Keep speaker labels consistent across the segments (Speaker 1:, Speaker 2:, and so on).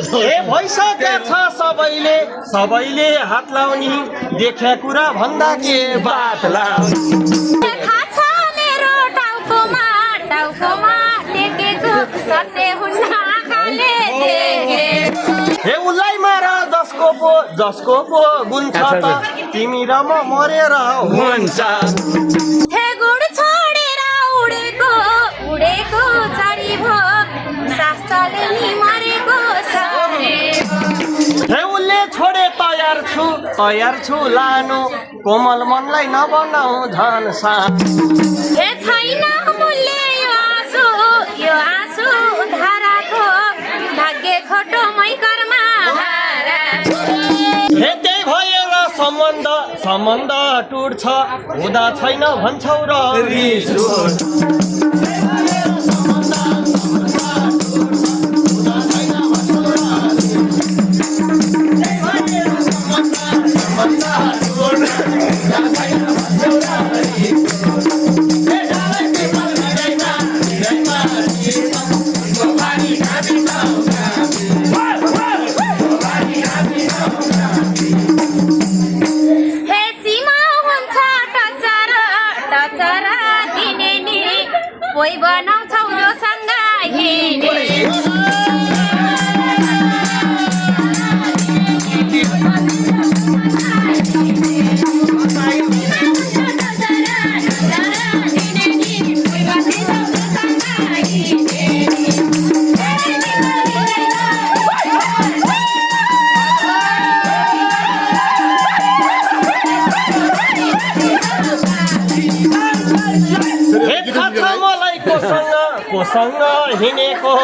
Speaker 1: भइसकेको छ सबैले सबैले हात लाउने देख्या कुरा भन्दा के बात लाउने हे उसलाई मार जसको पो गुण छ त तिमी र म मरेर हुन्छ
Speaker 2: हे गुण छोडेर उडेको उडेको छडी भो शास्त्रले नि मरेको छ
Speaker 1: हे उसले छोडे तयार छु लानु कोमल मनलाई नबनाऊ झन सानो
Speaker 2: हे छैन मूल्य यो आँसु धाराको भाग्य खोटो मै कर्मा
Speaker 1: हे त्यही भएर सम्बन्ध टुट्छ हुँदा छैन भन्छौ र रिस
Speaker 2: कोही बनाउँछौ जोसँग हिँडे
Speaker 1: कोसँग हिँडेको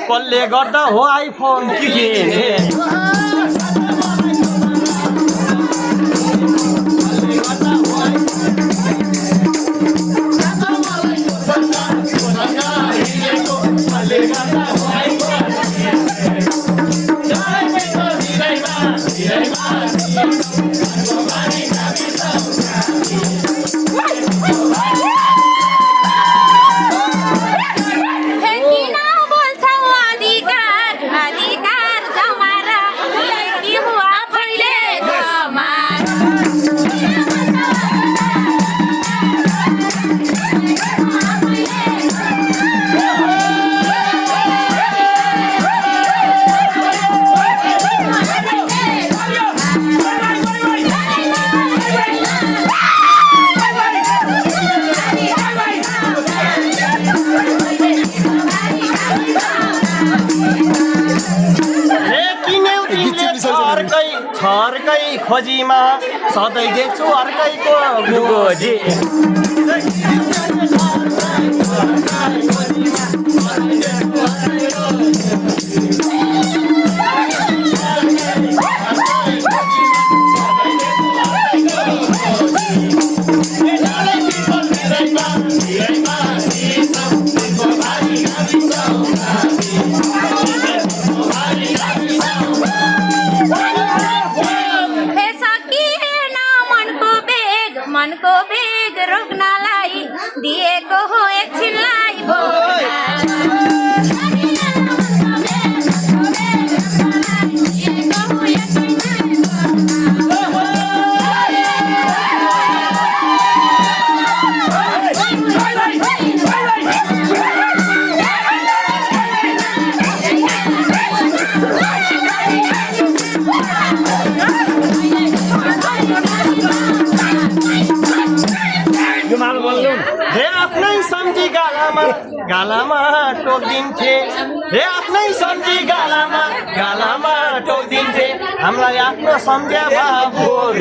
Speaker 1: कसले गर्दा हो आइफोन किने अर्कै खोजीमा सधैँ देख्छु अर्कैको गोजी
Speaker 2: मनको बेग रोक्नलाई दिएको हो एकछिनलाई
Speaker 1: हे आफ्नै सम्झी गालामा टोकिदिन्थे हे आफ्नै सम्झी गालामा टोकिदिन्थे हामीलाई आफ्नो सम्झ्या भाव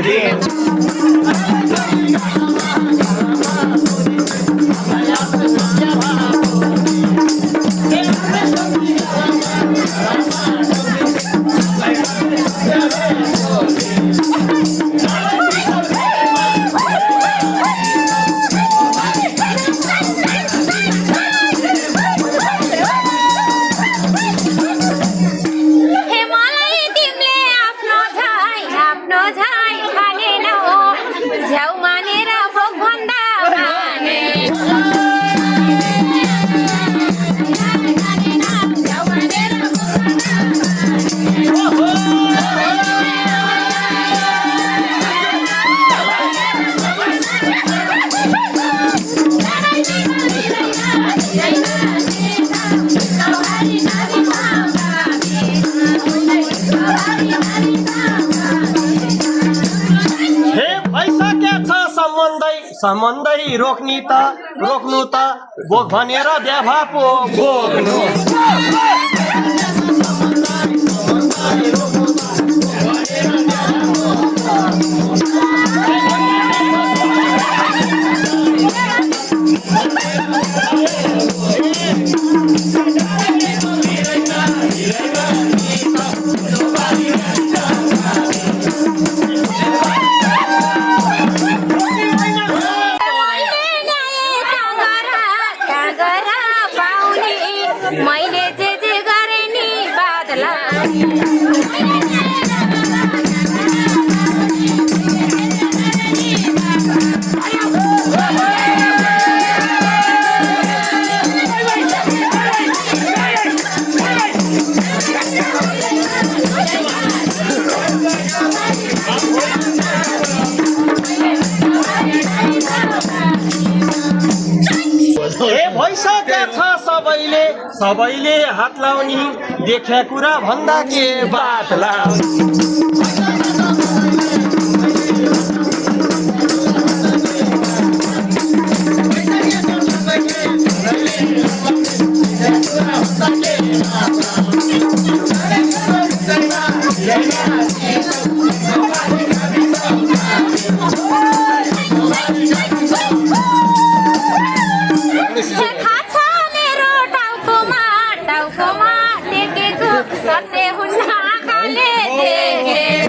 Speaker 2: झ्याउ मानेर
Speaker 1: सम्बन्धै रोक्नु त बोक भनेर ब्याभा पो बोक्नु
Speaker 2: मैले जे गरे नि बादला
Speaker 1: भइसकेका छ सबैले हात लाउने देख्या कुरा भन्दा के बात
Speaker 2: सत्य हुन्न आँखाले देखे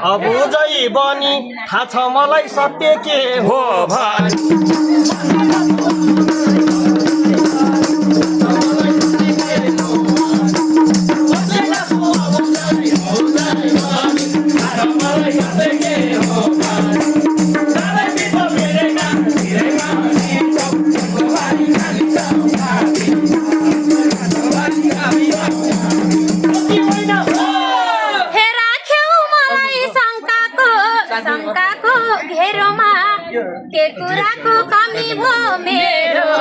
Speaker 1: अबुझै बनी थाहा छ मलाई सत्य के हो
Speaker 2: शङ्काको घेरोमा के कुराको कमी भयो मेरो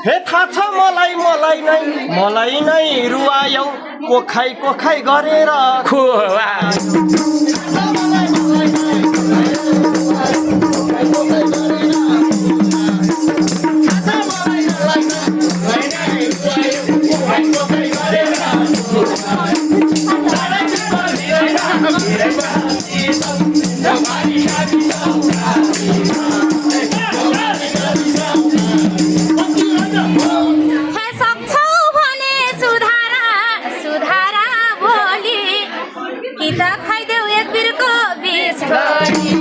Speaker 1: हे थाहा छ मलाई नै रुवायौ कोखाइ गरेर खुवा
Speaker 2: खाइदेऊ एक बिरको बिस गरी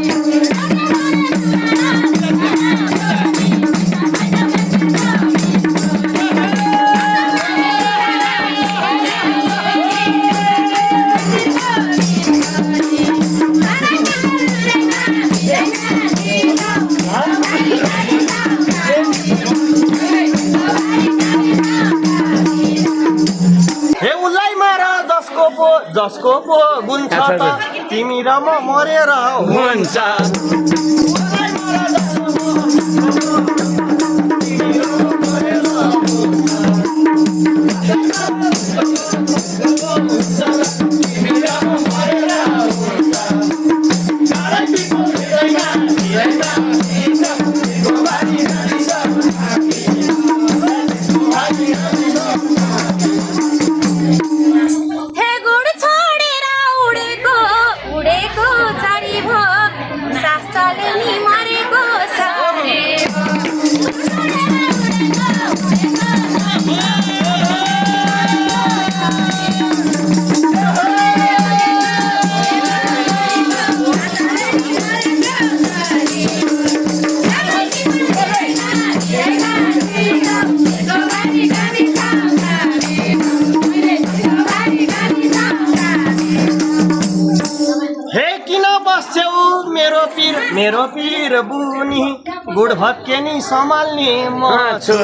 Speaker 1: जसको पो गुण छ त तिमी र म मरेर हुन्छ
Speaker 2: उडेको चारी भो सास चल्यो नि मरेको सारे
Speaker 1: मेरो पिर बुनी गुड भत्केनी सम्हाल्ने म छु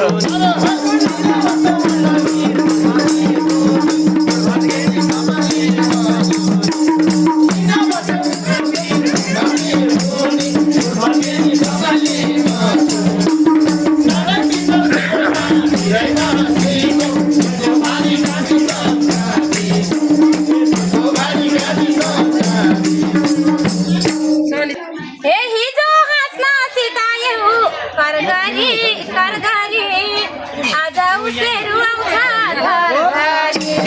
Speaker 2: हे हिजो हाँस्न सिकायौ करगरी करगरी आज उसले रुवाउँछ घरघरी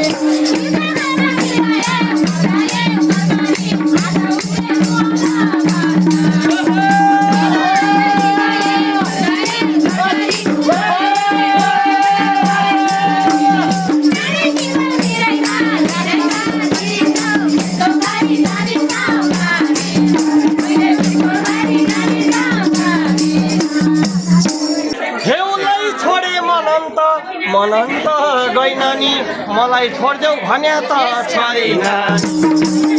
Speaker 1: हेउलाई छोडे मनन्त गइन नि मलाई छोड्देऊ भन्या त छैन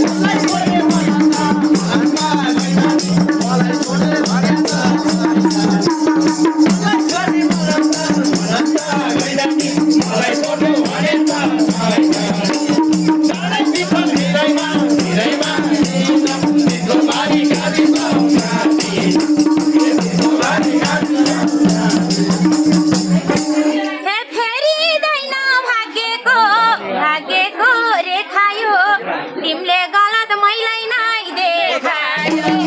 Speaker 2: हे फेरिँदैन भाग्यको भाग्यको रेखायो तिमीले गलत मैलाई नै देखायो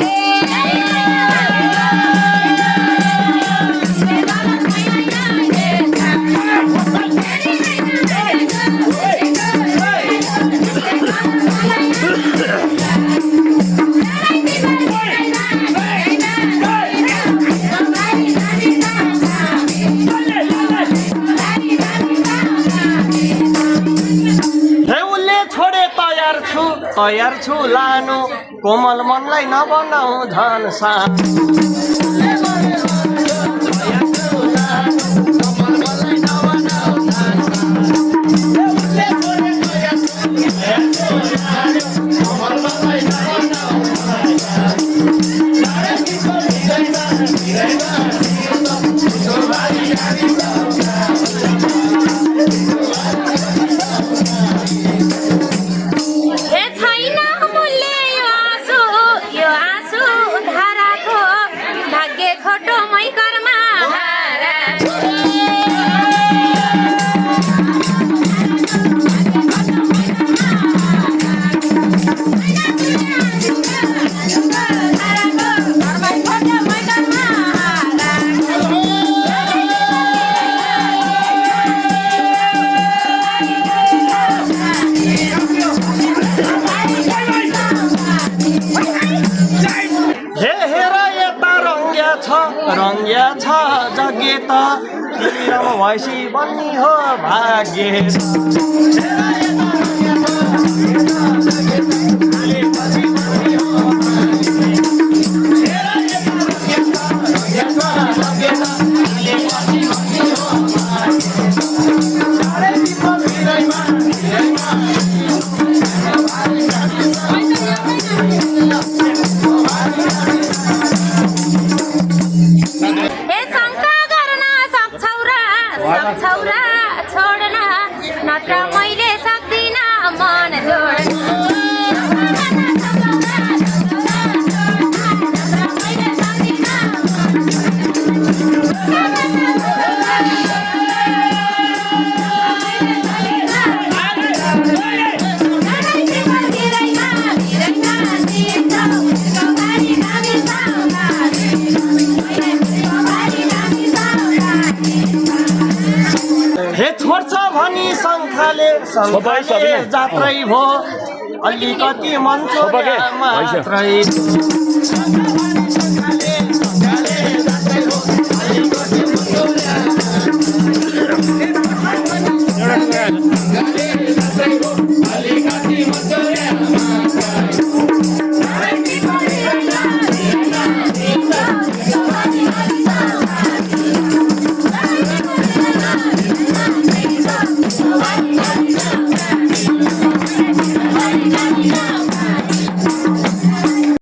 Speaker 1: हेउले छोडे तयार छु लानु कोमल मनलाई नबनाऊ झन् सानो
Speaker 2: हे छैन मूल्य यो आँसु धाराको भाग्य खोटो मै कर्मा
Speaker 1: हे हेर यता रङ्ग्या छ जगे त तिमी र म भैँसी बन्नी हो भाग्य
Speaker 2: हे शङ्का गर्न सक्छौ र छोड्न नत्र मैले सक्दिन मन जोड्न
Speaker 1: हे छोड्छ भनी शङ्खाले जात्रै भो अलिकति मन छोड्या मात्रै